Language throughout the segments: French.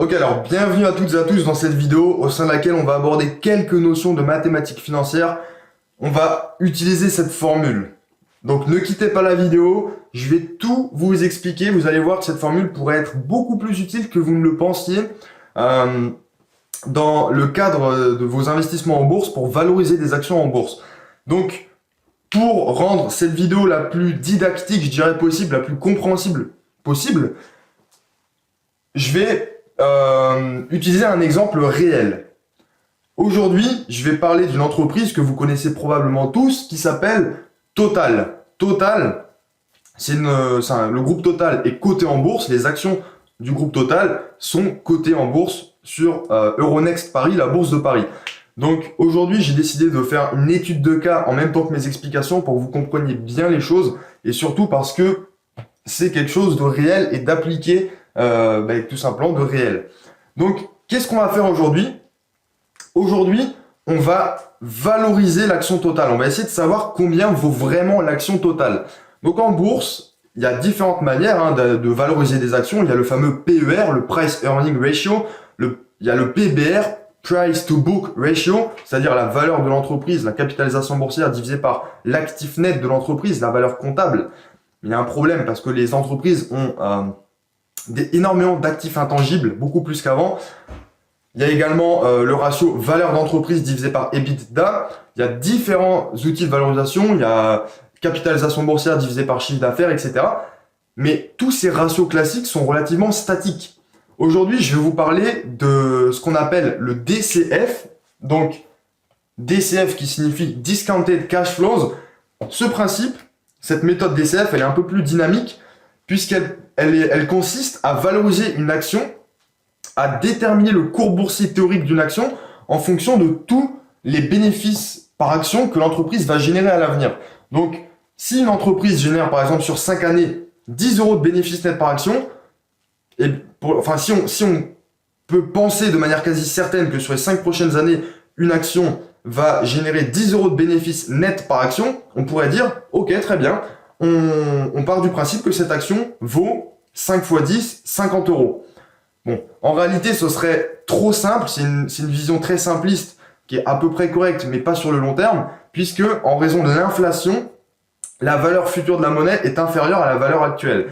Ok, alors bienvenue à toutes et à tous dans cette vidéo au sein de laquelle on va aborder quelques notions de mathématiques financières. On va utiliser cette formule. Donc ne quittez pas la vidéo, je vais tout vous expliquer. Vous allez voir que cette formule pourrait être beaucoup plus utile que vous ne le pensiez dans le cadre de vos investissements en bourse pour valoriser des actions en bourse. Donc pour rendre cette vidéo la plus didactique, je dirais possible, la plus compréhensible possible, je vais utiliser un exemple réel. Aujourd'hui, je vais parler d'une entreprise que vous connaissez probablement tous qui s'appelle Total. Total, le groupe Total est coté en bourse. Les actions du groupe Total sont cotées en bourse sur Euronext Paris, la bourse de Paris. Donc aujourd'hui, j'ai décidé de faire une étude de cas en même temps que mes explications pour que vous compreniez bien les choses et surtout parce que c'est quelque chose de réel et d'appliquer tout simplement de réel. Donc, qu'est-ce qu'on va faire aujourd'hui? Aujourd'hui, on va valoriser l'action Total. On va essayer de savoir combien vaut vraiment l'action Total. Donc, en bourse, il y a différentes manières de valoriser des actions. Il y a le fameux PER, le Price Earning Ratio. Il y a le PBR, Price to Book Ratio, c'est-à-dire la valeur de l'entreprise, la capitalisation boursière divisée par l'actif net de l'entreprise, la valeur comptable. Il y a un problème parce que les entreprises ont énormément d'actifs intangibles, beaucoup plus qu'avant. Il y a également le ratio valeur d'entreprise divisé par EBITDA. Il y a différents outils de valorisation. Il y a capitalisation boursière divisée par chiffre d'affaires, etc. Mais tous ces ratios classiques sont relativement statiques. Aujourd'hui, je vais vous parler de ce qu'on appelle le DCF. Donc, DCF qui signifie Discounted Cash Flows. Ce principe, cette méthode DCF, elle est un peu plus dynamique puisqu'elle consiste à valoriser une action, à déterminer le cours boursier théorique d'une action en fonction de tous les bénéfices par action que l'entreprise va générer à l'avenir. Donc, si une entreprise génère par exemple sur 5 années 10 € de bénéfices nets par action, si on peut penser de manière quasi certaine que sur les 5 prochaines années, une action va générer 10 € de bénéfices nets par action, on pourrait dire, ok, très bien, on part du principe que cette action vaut 5 x 10, 50 €. Bon, en réalité, ce serait trop simple, c'est une vision très simpliste qui est à peu près correcte, mais pas sur le long terme, puisque en raison de l'inflation, la valeur future de la monnaie est inférieure à la valeur actuelle.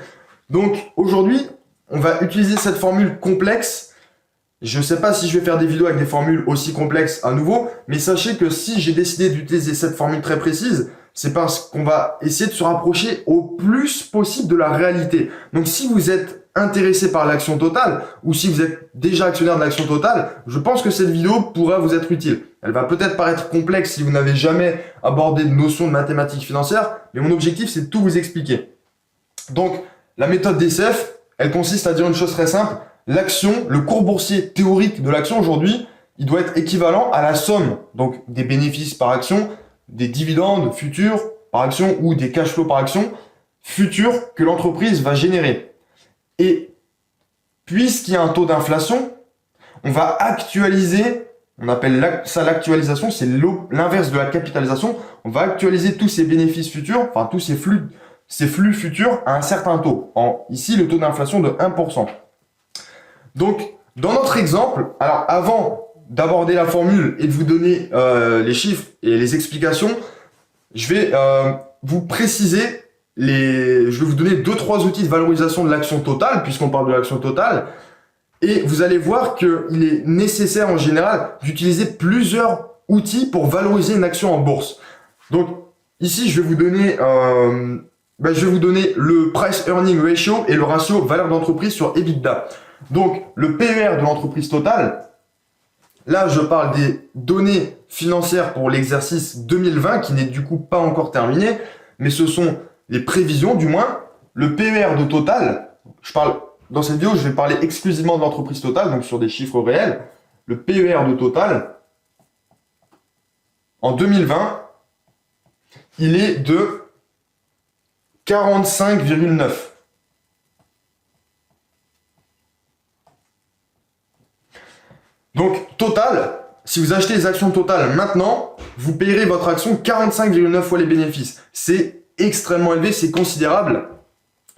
Donc aujourd'hui, on va utiliser cette formule complexe. Je ne sais pas si je vais faire des vidéos avec des formules aussi complexes à nouveau, mais sachez que si j'ai décidé d'utiliser cette formule très précise, c'est parce qu'on va essayer de se rapprocher au plus possible de la réalité. Donc si vous êtes intéressé par l'action Total, ou si vous êtes déjà actionnaire de l'action Total, je pense que cette vidéo pourra vous être utile. Elle va peut-être paraître complexe si vous n'avez jamais abordé de notion de mathématiques financières, mais mon objectif c'est de tout vous expliquer. Donc la méthode DCF, elle consiste à dire une chose très simple. L'action, le cours boursier théorique de l'action aujourd'hui, il doit être équivalent à la somme donc des bénéfices par action, des dividendes futurs par action ou des cash flows par action futurs que l'entreprise va générer. Et puisqu'il y a un taux d'inflation, on va actualiser, on appelle ça l'actualisation, c'est l'inverse de la capitalisation. On va actualiser tous ces bénéfices futurs, enfin tous ces flux futurs à un certain taux. Ici, le taux d'inflation de 1%. Donc, dans notre exemple, alors avant d'aborder la formule et de vous donner les chiffres et les explications, je vais vous préciser, je vais vous donner 2-3 outils de valorisation de l'action Total, puisqu'on parle de l'action Total, et vous allez voir qu'il est nécessaire en général d'utiliser plusieurs outils pour valoriser une action en bourse. Donc, ici, je vais vous donner le Price Earning Ratio et le ratio valeur d'entreprise sur EBITDA. Donc, le PER de l'entreprise Total, là, je parle des données financières pour l'exercice 2020, qui n'est du coup pas encore terminé, mais ce sont les prévisions, du moins. Le PER de Total, dans cette vidéo, je vais parler exclusivement de l'entreprise Total, donc sur des chiffres réels. Le PER de Total, en 2020, il est de 45,9. Donc, Total, si vous achetez les actions Total maintenant, vous payerez votre action 45,9 fois les bénéfices. C'est extrêmement élevé, c'est considérable.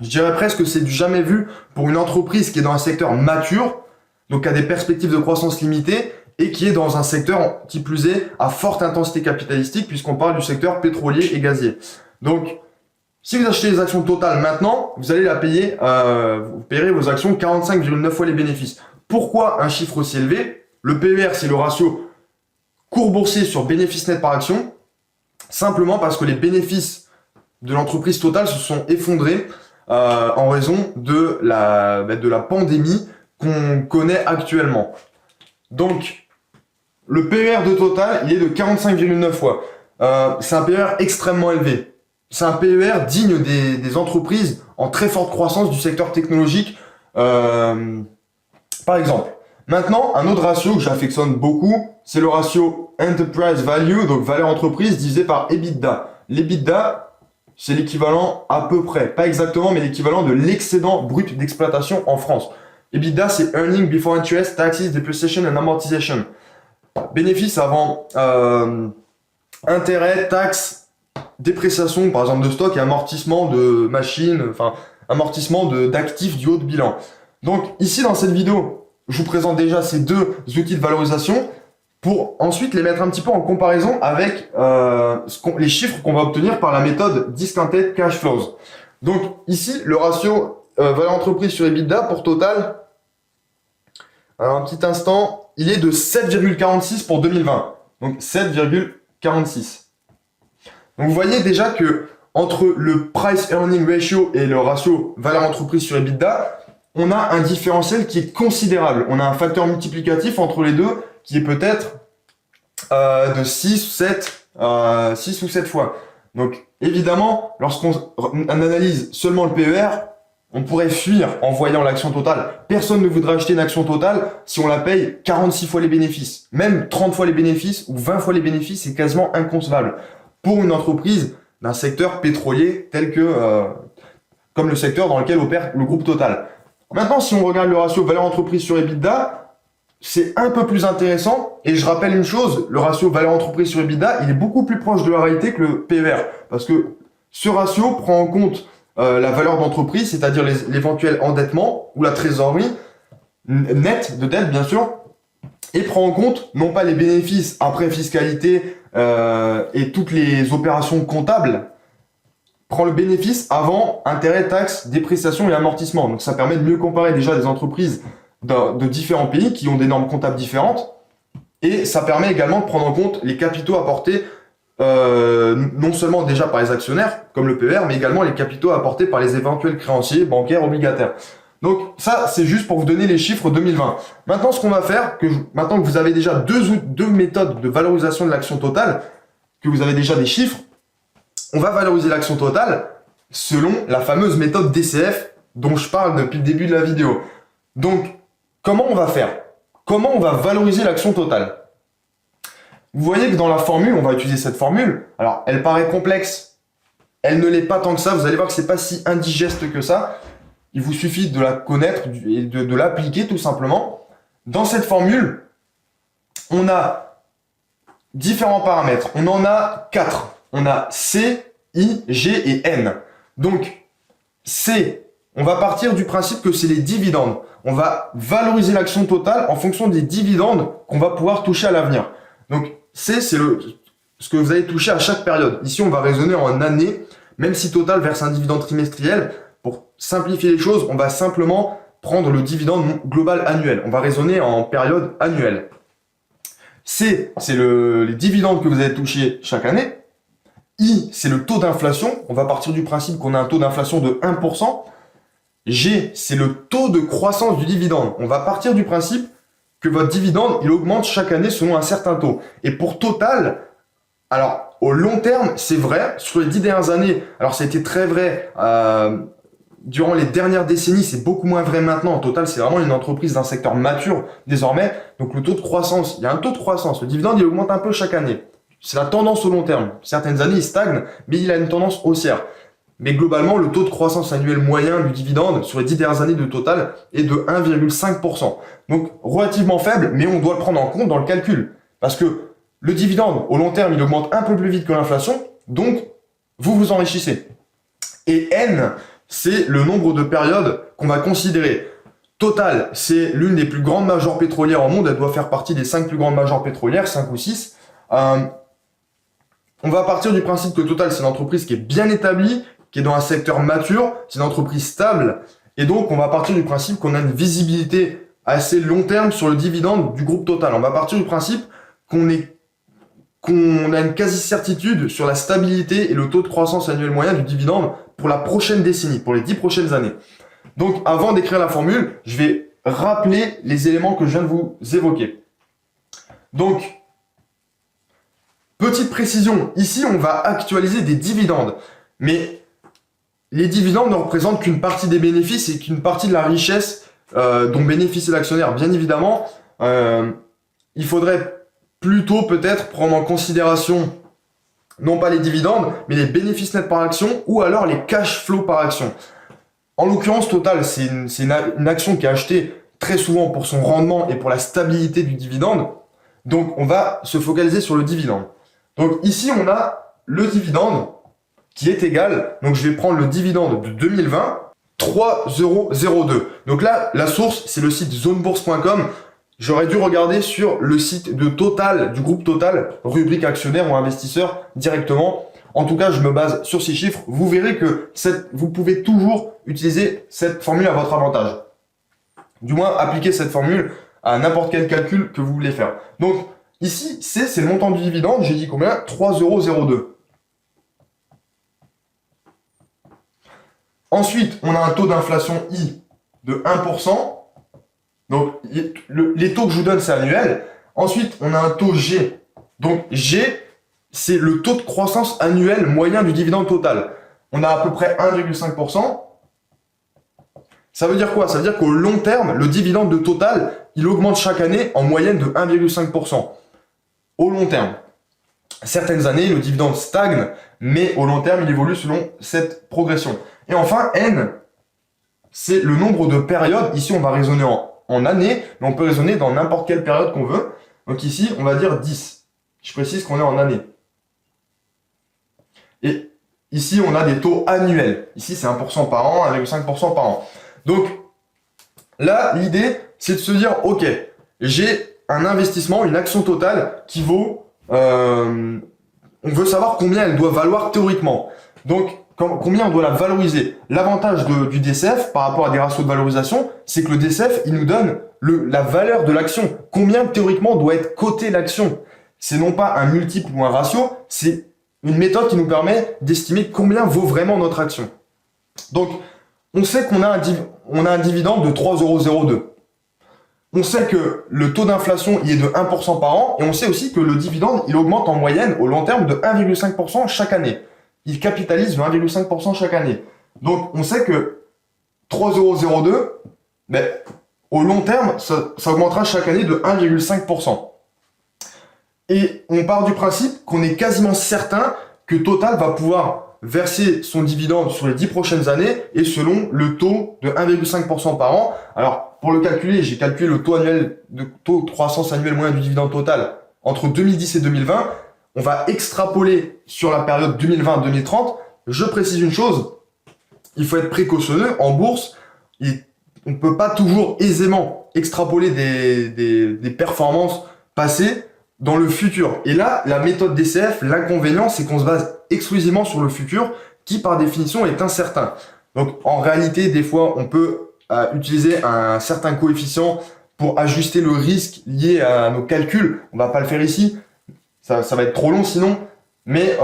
Je dirais presque que c'est du jamais vu pour une entreprise qui est dans un secteur mature. donc qui a des perspectives de croissance limitées et qui est dans un secteur, qui plus est, à forte intensité capitalistique, puisqu'on parle du secteur pétrolier et gazier. Donc, si vous achetez les actions Total maintenant, vous allez la payer, vous payerez vos actions 45,9 fois les bénéfices. Pourquoi un chiffre aussi élevé? Le PER, c'est le ratio cours boursier sur bénéfice net par action, simplement parce que les bénéfices de l'entreprise Total se sont effondrés en raison de la pandémie qu'on connaît actuellement. Donc, le PER de Total, il est de 45,9 fois. C'est un PER extrêmement élevé. C'est un PER digne des entreprises en très forte croissance du secteur technologique, par exemple. Maintenant, un autre ratio que j'affectionne beaucoup, c'est le ratio Enterprise Value, donc valeur entreprise divisé par EBITDA. L'EBITDA, c'est l'équivalent à peu près, pas exactement, mais l'équivalent de l'excédent brut d'exploitation en France. EBITDA, c'est Earning Before Interest, Taxes, Depreciation and Amortization. Bénéfice avant intérêt, taxes, dépréciation, par exemple de stock et amortissement de machines, enfin amortissement d'actifs du haut de bilan. Donc ici dans cette vidéo, je vous présente déjà ces deux outils de valorisation pour ensuite les mettre un petit peu en comparaison avec les chiffres qu'on va obtenir par la méthode Discounted Cash Flows. Donc ici, le ratio valeur entreprise sur EBITDA pour Total, alors un petit instant, il est de 7,46 pour 2020. Donc 7,46. Donc vous voyez déjà que entre le Price Earning Ratio et le ratio valeur entreprise sur EBITDA, on a un différentiel qui est considérable. On a un facteur multiplicatif entre les deux qui est peut-être de 6 ou 7 fois. Donc évidemment, lorsqu'on analyse seulement le PER, on pourrait fuir en voyant l'action Total. Personne ne voudra acheter une action Total si on la paye 46 fois les bénéfices. Même 30 fois les bénéfices ou 20 fois les bénéfices, c'est quasiment inconcevable pour une entreprise d'un secteur pétrolier tel que comme le secteur dans lequel opère le groupe Total. Maintenant, si on regarde le ratio valeur entreprise sur EBITDA, c'est un peu plus intéressant. Et je rappelle une chose, le ratio valeur entreprise sur EBITDA, il est beaucoup plus proche de la réalité que le PER. Parce que ce ratio prend en compte la valeur d'entreprise, c'est-à-dire l'éventuel endettement ou la trésorerie nette de dette, bien sûr, et prend en compte non pas les bénéfices après fiscalité et toutes les opérations comptables, prend le bénéfice avant intérêt, taxes, dépréciation et amortissement. Donc ça permet de mieux comparer déjà des entreprises de différents pays qui ont des normes comptables différentes, et ça permet également de prendre en compte les capitaux apportés non seulement déjà par les actionnaires, comme le PER, mais également les capitaux apportés par les éventuels créanciers, bancaires, obligataires. Donc ça, c'est juste pour vous donner les chiffres 2020. Maintenant, ce qu'on va faire, maintenant que vous avez déjà deux méthodes de valorisation de l'action Total, que vous avez déjà des chiffres, on va valoriser l'action Total selon la fameuse méthode DCF dont je parle depuis le début de la vidéo. Donc, comment on va faire? Comment on va valoriser l'action Total? Vous voyez que dans la formule, on va utiliser cette formule. Alors, elle paraît complexe. Elle ne l'est pas tant que ça. Vous allez voir que c'est pas si indigeste que ça. Il vous suffit de la connaître et de l'appliquer tout simplement. Dans cette formule, on a différents paramètres. On en a 4. On a C, I, G et N. Donc, C, on va partir du principe que c'est les dividendes. On va valoriser l'action Total en fonction des dividendes qu'on va pouvoir toucher à l'avenir. Donc, C, c'est ce que vous allez toucher à chaque période. Ici, on va raisonner en année, même si Total verse un dividende trimestriel. Pour simplifier les choses, on va simplement prendre le dividende global annuel. On va raisonner en période annuelle. C, c'est les dividendes que vous allez toucher chaque année. I, c'est le taux d'inflation. On va partir du principe qu'on a un taux d'inflation de 1%. G, c'est le taux de croissance du dividende. On va partir du principe que votre dividende, il augmente chaque année selon un certain taux. Et pour Total, alors au long terme, c'est vrai, sur les 10 dernières années, alors ça a été très vrai durant les dernières décennies, c'est beaucoup moins vrai maintenant. Total, c'est vraiment une entreprise d'un secteur mature désormais. Donc le taux de croissance, il y a un taux de croissance. Le dividende, il augmente un peu chaque année. C'est la tendance au long terme. Certaines années, il stagne, mais il a une tendance haussière. Mais globalement, le taux de croissance annuel moyen du dividende sur les 10 dernières années de Total est de 1,5%. Donc relativement faible, mais on doit le prendre en compte dans le calcul. Parce que le dividende, au long terme, il augmente un peu plus vite que l'inflation, donc vous vous enrichissez. Et N, c'est le nombre de périodes qu'on va considérer. Total, c'est l'une des plus grandes majors pétrolières au monde. Elle doit faire partie des 5 plus grandes majors pétrolières, 5 ou 6. On va partir du principe que Total, c'est une entreprise qui est bien établie, qui est dans un secteur mature, c'est une entreprise stable. Et donc, on va partir du principe qu'on a une visibilité assez long terme sur le dividende du groupe Total. On va partir du principe qu'on a une quasi-certitude sur la stabilité et le taux de croissance annuel moyen du dividende pour la prochaine décennie, pour les 10 prochaines années. Donc, avant d'écrire la formule, je vais rappeler les éléments que je viens de vous évoquer. Donc, petite précision, ici, on va actualiser des dividendes. Mais les dividendes ne représentent qu'une partie des bénéfices et qu'une partie de la richesse dont bénéficie l'actionnaire. Bien évidemment, il faudrait plutôt peut-être prendre en considération non pas les dividendes, mais les bénéfices nets par action ou alors les cash flows par action. En l'occurrence, Total, c'est une action qui est achetée très souvent pour son rendement et pour la stabilité du dividende. Donc, on va se focaliser sur le dividende. Donc, ici, on a le dividende qui est égal. Donc, je vais prendre le dividende de 2020, 3,002 €. Donc là, la source, c'est le site zonebourse.com. J'aurais dû regarder sur le site de Total, du groupe Total, rubrique actionnaire ou investisseur directement. En tout cas, je me base sur ces chiffres. Vous verrez que vous pouvez toujours utiliser cette formule à votre avantage. Du moins, appliquer cette formule à n'importe quel calcul que vous voulez faire. Donc, ici, c'est le montant du dividende. J'ai dit combien? 3,002 €. Ensuite, on a un taux d'inflation I de 1%. Donc, les taux que je vous donne, c'est annuel. Ensuite, on a un taux G. Donc, G, c'est le taux de croissance annuel moyen du dividende total. On a à peu près 1,5%. Ça veut dire quoi? Ça veut dire qu'au long terme, le dividende de Total, il augmente chaque année en moyenne de 1,5%. Au long terme. Certaines années, le dividende stagne, mais au long terme, il évolue selon cette progression. Et enfin, N, c'est le nombre de périodes. Ici, on va raisonner en années, mais on peut raisonner dans n'importe quelle période qu'on veut. Donc ici, on va dire 10. Je précise qu'on est en année. Et ici, on a des taux annuels. Ici, c'est 1% par an, 1,5% par an. Donc, là, l'idée, c'est de se dire, OK, j'ai un investissement, une action Totale qui vaut... on veut savoir combien elle doit valoir théoriquement. Donc, combien on doit la valoriser. L'avantage du DCF par rapport à des ratios de valorisation, c'est que le DCF, il nous donne la valeur de l'action. Combien théoriquement doit être cotée l'action. C'est non pas un multiple ou un ratio, c'est une méthode qui nous permet d'estimer combien vaut vraiment notre action. Donc, on sait qu'on a un dividende de 3,002 €. On sait que le taux d'inflation il est de 1% par an et on sait aussi que le dividende, il augmente en moyenne au long terme de 1,5% chaque année. Il capitalise de 1,5% chaque année. Donc, on sait que 3,002 €, mais au long terme, ça augmentera chaque année de 1,5%. Et on part du principe qu'on est quasiment certain que Total va pouvoir verser son dividende sur les 10 prochaines années et selon le taux de 1,5% par an. Alors, pour le calculer, j'ai calculé le taux de croissance annuel moyen du dividende Total entre 2010 et 2020. On va extrapoler sur la période 2020-2030. Je précise une chose, il faut être précautionneux. En bourse, on ne peut pas toujours aisément extrapoler des performances passées dans le futur. Et là, la méthode DCF, l'inconvénient, c'est qu'on se base exclusivement sur le futur, qui par définition est incertain. Donc en réalité, des fois, on peut utiliser un certain coefficient pour ajuster le risque lié à nos calculs. On va pas le faire ici, ça va être trop long sinon. Mais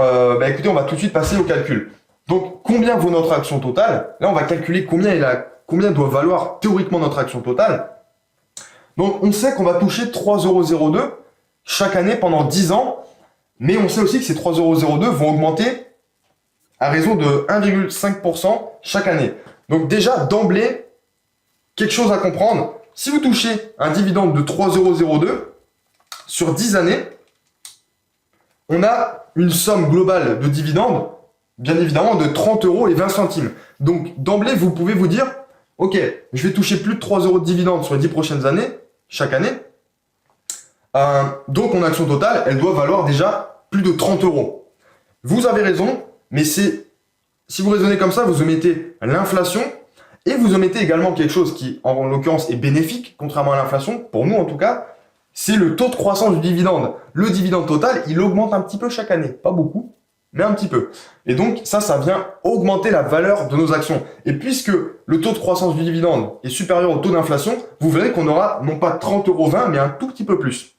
écoutez, on va tout de suite passer au calcul. Donc combien vaut notre action totale? Là, on va calculer combien doit valoir théoriquement notre action totale. Donc on sait qu'on va toucher 3,002 € chaque année pendant 10 ans, mais on sait aussi que ces 3,002 € vont augmenter à raison de 1,5% chaque année. Donc déjà, d'emblée, quelque chose à comprendre, si vous touchez un dividende de 3,002 € sur 10 années, on a une somme globale de dividendes, bien évidemment, de 30,20 €. Donc d'emblée, vous pouvez vous dire, ok, je vais toucher plus de 3 € de dividendes sur les 10 prochaines années, chaque année. Donc mon action totale, elle doit valoir déjà plus de 30 €. Vous avez raison, mais si vous raisonnez comme ça, vous omettez l'inflation Et vous omettez également quelque chose qui, en l'occurrence, est bénéfique, contrairement à l'inflation, pour nous en tout cas, c'est le taux de croissance du dividende. Le dividende total, il augmente un petit peu chaque année. Pas beaucoup, mais un petit peu. Et donc, ça vient augmenter la valeur de nos actions. Et puisque le taux de croissance du dividende est supérieur au taux d'inflation, vous verrez qu'on aura non pas 30,20 €, mais un tout petit peu plus.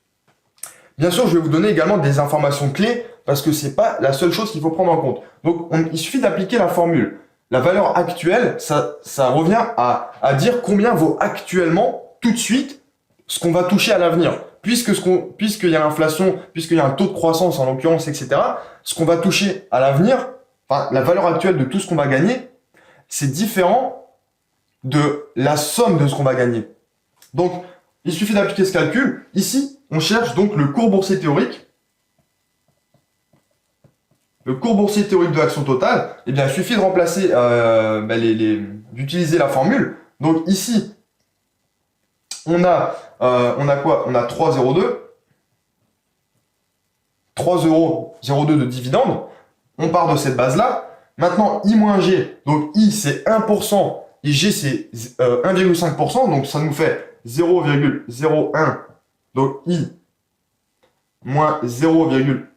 Bien sûr, je vais vous donner également des informations clés, parce que c'est pas la seule chose qu'il faut prendre en compte. Donc, il suffit d'appliquer la formule. La valeur actuelle, ça revient à dire combien vaut actuellement, tout de suite, ce qu'on va toucher à l'avenir. Puisqu'il y a l'inflation, puisqu'il y a un taux de croissance en l'occurrence, etc., ce qu'on va toucher à l'avenir, enfin, la valeur actuelle de tout ce qu'on va gagner, c'est différent de la somme de ce qu'on va gagner. Donc, il suffit d'appliquer ce calcul. Ici, on cherche donc le cours boursier théorique. Le cours boursier théorique de l'action totale, eh bien, il suffit de remplacer, d'utiliser la formule. Donc ici, on a quoi? On a 3,02. 3,02 € de dividende. On part de cette base-là. Maintenant, I moins G, donc I c'est 1%, et G c'est 1,5%, donc ça nous fait 0,01. Donc I moins 0,015.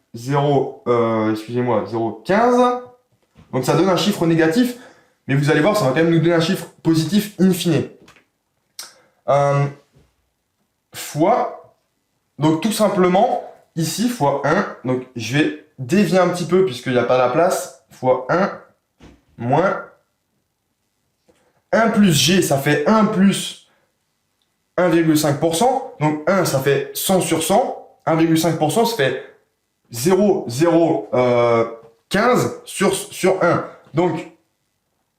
Donc ça donne un chiffre négatif, mais vous allez voir, ça va quand même nous donner un chiffre positif in fine. Fois, donc tout simplement, ici, fois 1, donc je vais dévier un petit peu puisqu'il n'y a pas la place, fois 1, moins 1 plus G, ça fait 1 plus 1,5%, donc 1, ça fait 100 sur 100, 1,5%, ça fait 0,015 sur 1. Donc,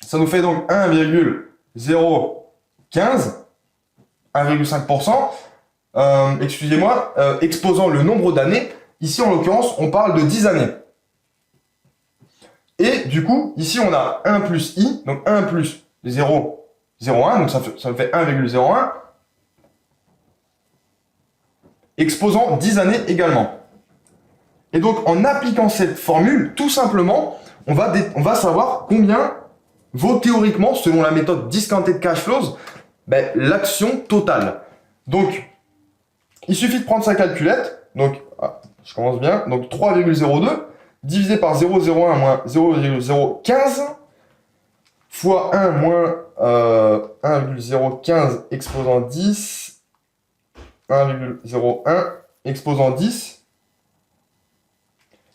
ça nous fait donc 1,015, 1,5%. Excusez-moi, exposant le nombre d'années. Ici, en l'occurrence, on parle de 10 années. Et du coup, ici, on a 1 plus I, donc 1 plus 0,01, donc ça me fait 1,01, exposant 10 années également. Et donc, en appliquant cette formule, tout simplement, on va savoir combien vaut théoriquement, selon la méthode discounted cash flows, l'action totale. Donc, il suffit de prendre sa calculette. Donc, je commence bien. Donc, 3,02 divisé par 0,01 moins 0,015 fois 1 moins 1,015 exposant 10, 1,01 exposant 10.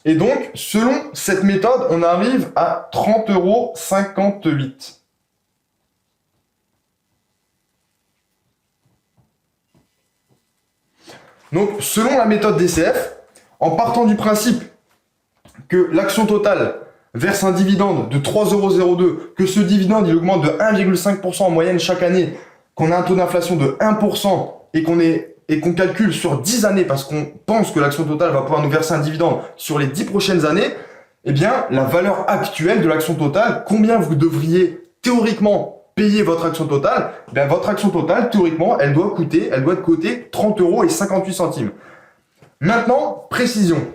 Et donc, selon cette méthode, on arrive à 30,58 €. Donc, selon la méthode DCF, en partant du principe que l'action totale verse un dividende de 3,02 €, que ce dividende il augmente de 1,5% en moyenne chaque année, qu'on a un taux d'inflation de 1% et qu'on calcule sur 10 années parce qu'on pense que l'action totale va pouvoir nous verser un dividende sur les 10 prochaines années, eh bien, la valeur actuelle de l'action totale, combien vous devriez théoriquement payer votre action totale, votre action totale, théoriquement, elle doit être cotée 30,58 €. Maintenant, précision.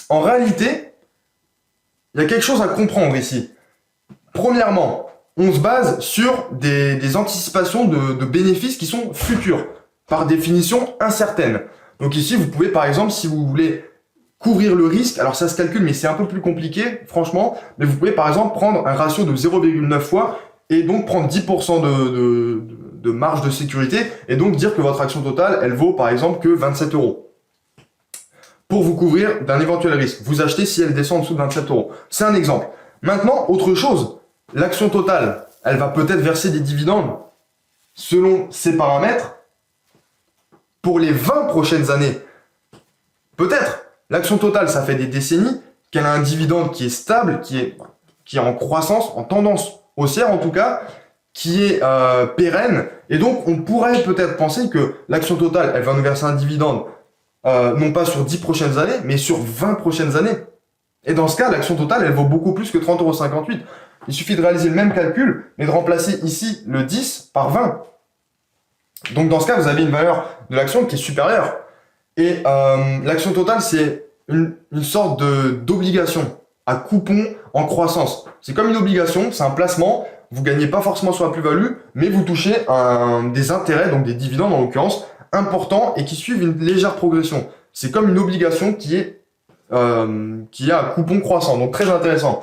En réalité, il y a quelque chose à comprendre ici. Premièrement, on se base sur des anticipations de bénéfices qui sont futurs, par définition incertaines. Donc ici, vous pouvez par exemple, si vous voulez couvrir le risque, alors ça se calcule, mais c'est un peu plus compliqué, franchement, mais vous pouvez par exemple prendre un ratio de 0,9 fois et donc prendre 10% de marge de sécurité et donc dire que votre action totale, elle vaut par exemple que 27 € pour vous couvrir d'un éventuel risque. Vous achetez si elle descend en dessous de 27 €. C'est un exemple. Maintenant, autre chose, l'action totale, elle va peut-être verser des dividendes selon ses paramètres pour les 20 prochaines années. Peut-être. L'action totale, ça fait des décennies qu'elle a un dividende qui est stable, qui est en croissance, en tendance haussière en tout cas, qui est pérenne. Et donc, on pourrait peut-être penser que l'action totale, elle va nous verser un dividende non pas sur 10 prochaines années, mais sur 20 prochaines années. Et dans ce cas, l'action totale, elle vaut beaucoup plus que 30,58 €. Il suffit de réaliser le même calcul, mais de remplacer ici le 10 par 20. Donc dans ce cas, vous avez une valeur de l'action qui est supérieure. Et l'action totale, c'est une sorte d'obligation à coupon en croissance. C'est comme une obligation, c'est un placement. vous gagnez pas forcément sur la plus-value, mais vous touchez des intérêts, donc des dividendes en l'occurrence, importants et qui suivent une légère progression. C'est comme une obligation qui a un coupon croissant, donc très intéressant.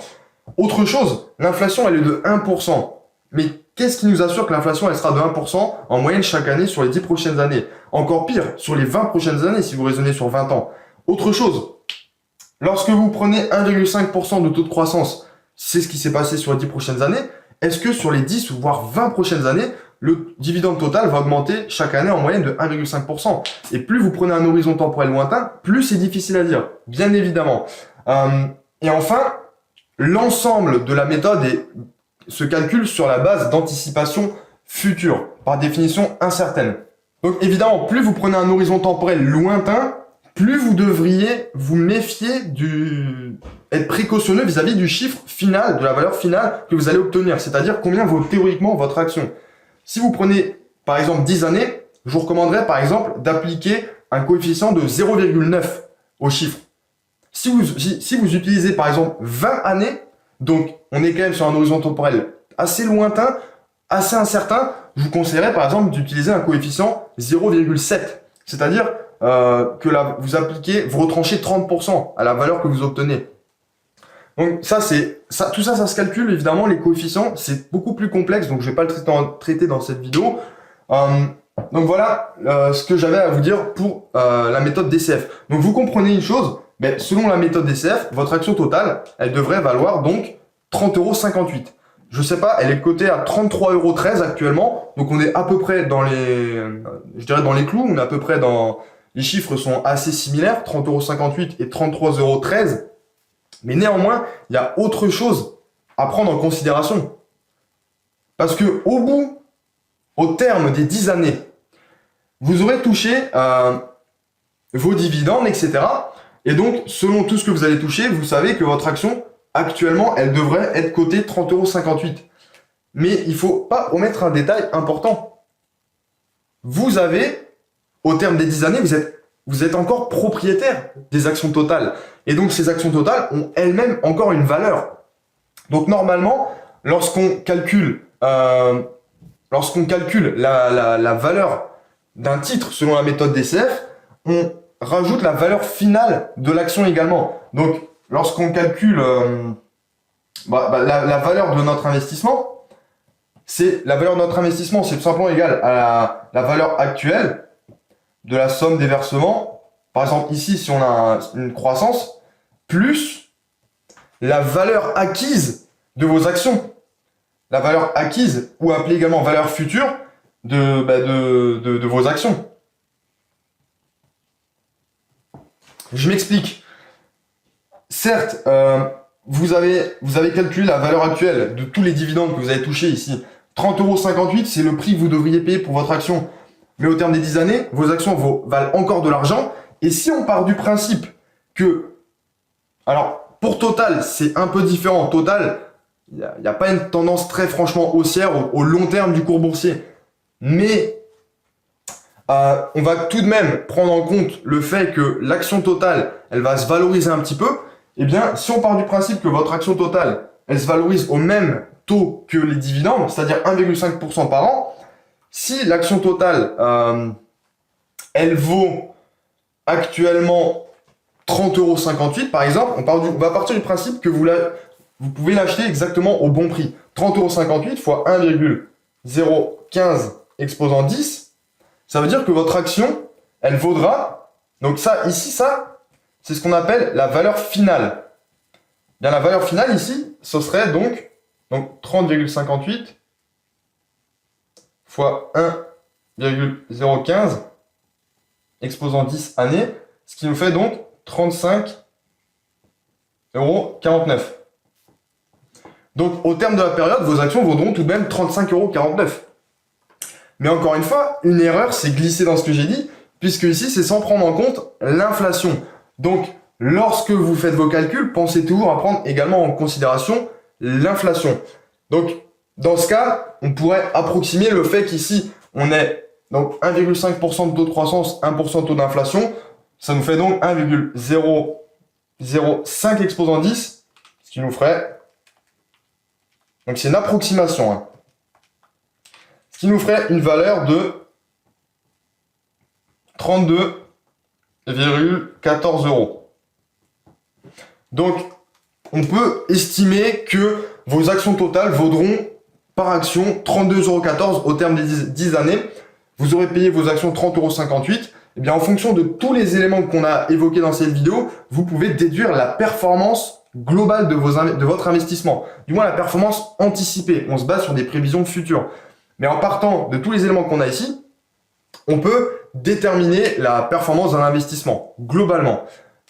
Autre chose, l'inflation elle est de 1%. Mais qu'est-ce qui nous assure que l'inflation elle sera de 1% en moyenne chaque année sur les 10 prochaines années? Encore pire, sur les 20 prochaines années si vous raisonnez sur 20 ans. Autre chose, lorsque vous prenez 1,5% de taux de croissance, c'est ce qui s'est passé sur les 10 prochaines années, est-ce que sur les 10 ou voire 20 prochaines années, le dividende total va augmenter chaque année en moyenne de 1,5%? Et plus vous prenez un horizon temporel lointain, plus c'est difficile à dire, bien évidemment. Et enfin, l'ensemble de la méthode se calcule sur la base d'anticipation future, par définition incertaine. Donc évidemment, plus vous prenez un horizon temporel lointain, plus vous devriez vous méfier être précautionneux vis-à-vis du chiffre final, de la valeur finale que vous allez obtenir, c'est-à-dire combien vaut théoriquement votre action. Si vous prenez par exemple 10 années, je vous recommanderais par exemple d'appliquer un coefficient de 0,9 au chiffre. Si vous utilisez par exemple 20 années, donc on est quand même sur un horizon temporel assez lointain, assez incertain, je vous conseillerais par exemple d'utiliser un coefficient 0,7, c'est-à-dire que là, vous retranchez 30% à la valeur que vous obtenez. Donc tout ça, ça se calcule évidemment, les coefficients, c'est beaucoup plus complexe, donc je vais pas le traiter dans cette vidéo. Donc voilà ce que j'avais à vous dire pour la méthode DCF. Donc vous comprenez une chose, mais selon la méthode DCF, votre action totale, elle devrait valoir donc 30,58 €. Je sais pas, elle est cotée à 33,13 € actuellement, donc on est à peu près dans les clous, on est à peu près dans... Les chiffres sont assez similaires, 30,58 € et 33,13 €. Mais néanmoins, il y a autre chose à prendre en considération. Parce que au terme des 10 années, vous aurez touché vos dividendes, etc. Et donc, selon tout ce que vous allez toucher, vous savez que votre action, actuellement, elle devrait être cotée 30,58 €. Mais il ne faut pas omettre un détail important. Vous avez... Au terme des 10 années, vous êtes encore propriétaire des actions totales. Et donc, ces actions totales ont elles-mêmes encore une valeur. Donc, normalement, lorsqu'on calcule la valeur d'un titre selon la méthode DCF, on rajoute la valeur finale de l'action également. Donc, lorsqu'on calcule la valeur de notre investissement, la valeur de notre investissement, c'est tout simplement égal à la valeur actuelle de la somme des versements. Par exemple, ici, si on a une croissance, plus la valeur acquise de vos actions. La valeur acquise, ou appelée également valeur future, de vos actions. Je m'explique. Certes, vous avez calculé la valeur actuelle de tous les dividendes que vous avez touchés ici. 30,58 €, c'est le prix que vous devriez payer pour votre action. Mais au terme des 10 années, vos actions valent encore de l'argent. Et si on part du principe que... Alors, pour Total, c'est un peu différent. Total, il n'y a pas une tendance très franchement haussière au long terme du cours boursier. Mais on va tout de même prendre en compte le fait que l'action Total, elle va se valoriser un petit peu. Eh bien, si on part du principe que votre action Total, elle se valorise au même taux que les dividendes, c'est-à-dire 1,5% par an, si l'action Total, elle vaut actuellement 30,58 € par exemple, on va partir du principe que vous pouvez l'acheter exactement au bon prix. 30,58 € fois 1,015 exposant 10, ça veut dire que votre action, elle vaudra, donc ça, ici, ça, c'est ce qu'on appelle la valeur finale. Bien, la valeur finale ici, ce serait donc 30,58 fois 1,015 exposant 10 années, ce qui nous fait donc 35,49 €. Donc au terme de la période, vos actions vaudront tout de même 35,49 €. Mais encore une fois, une erreur s'est glissée dans ce que j'ai dit, puisque ici c'est sans prendre en compte l'inflation. Donc lorsque vous faites vos calculs, pensez toujours à prendre également en considération l'inflation. Donc dans ce cas, on pourrait approximer le fait qu'ici, on est donc 1,5% de taux de croissance, 1% de taux d'inflation. Ça nous fait donc 1,005 exposant 10, ce qui nous ferait Donc c'est une approximation. Hein. Ce qui nous ferait une valeur de 32,14 euros. Donc on peut estimer que vos actions totales vaudront par action 32,14 € au terme des 10 années. Vous aurez payé vos actions 30,58 €. Et bien, en fonction de tous les éléments qu'on a évoqués dans cette vidéo, vous pouvez déduire la performance globale de votre investissement. Du moins, la performance anticipée. On se base sur des prévisions futures. Mais en partant de tous les éléments qu'on a ici, on peut déterminer la performance d'un investissement, globalement.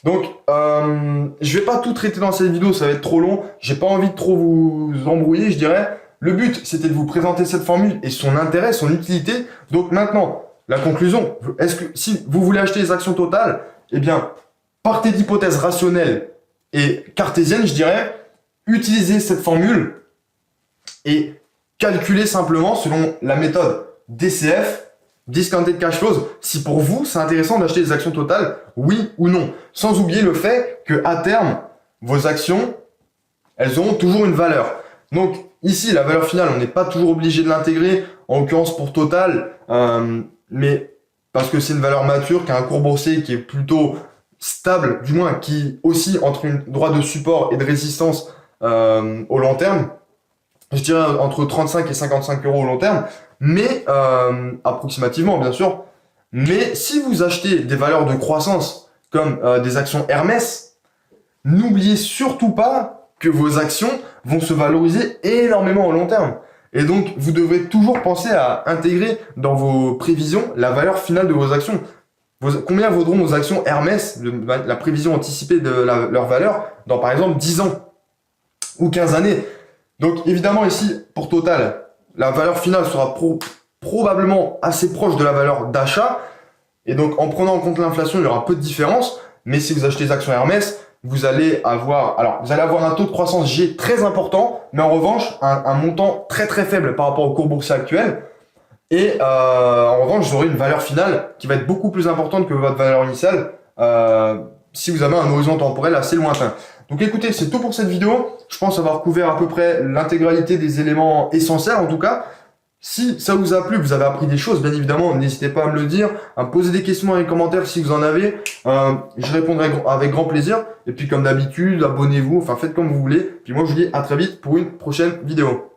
Donc, je vais pas tout traiter dans cette vidéo, ça va être trop long. J'ai pas envie de trop vous embrouiller, je dirais. Le but, c'était de vous présenter cette formule et son intérêt, son utilité. Donc maintenant, la conclusion, est-ce que si vous voulez acheter les actions totales, eh bien, partez d'hypothèses rationnelles et cartésiennes, je dirais, utilisez cette formule et calculez simplement selon la méthode DCF, Discounted Cash Flows, si pour vous, c'est intéressant d'acheter des actions totales, oui ou non. Sans oublier le fait qu'à terme, vos actions, elles auront toujours une valeur. Donc, ici, la valeur finale, on n'est pas toujours obligé de l'intégrer, en l'occurrence pour Total, mais parce que c'est une valeur mature, qui a un cours boursier qui est plutôt stable, du moins qui oscille entre une droite de support et de résistance au long terme. Je dirais entre 35 et 55 euros au long terme, mais approximativement bien sûr. Mais si vous achetez des valeurs de croissance comme des actions Hermès, n'oubliez surtout pas que vos actions vont se valoriser énormément au long terme. Et donc, vous devrez toujours penser à intégrer dans vos prévisions la valeur finale de vos actions. Combien vaudront vos actions Hermès, la prévision anticipée de leur valeur, dans par exemple 10 ans ou 15 années. Donc évidemment ici, pour Total, la valeur finale sera probablement assez proche de la valeur d'achat. Et donc en prenant en compte l'inflation, il y aura peu de différence. Mais si vous achetez des actions Hermès, vous allez avoir un taux de croissance G très important, mais en revanche, un montant très très faible par rapport au cours boursier actuel. Et en revanche, vous aurez une valeur finale qui va être beaucoup plus importante que votre valeur initiale si vous avez un horizon temporel assez lointain. Donc écoutez, c'est tout pour cette vidéo. Je pense avoir couvert à peu près l'intégralité des éléments essentiels en tout cas. Si ça vous a plu, vous avez appris des choses, bien évidemment, n'hésitez pas à me le dire, à me poser des questions dans les commentaires si vous en avez. Je répondrai avec grand plaisir. Et puis comme d'habitude, abonnez-vous, enfin faites comme vous voulez. Puis moi je vous dis à très vite pour une prochaine vidéo.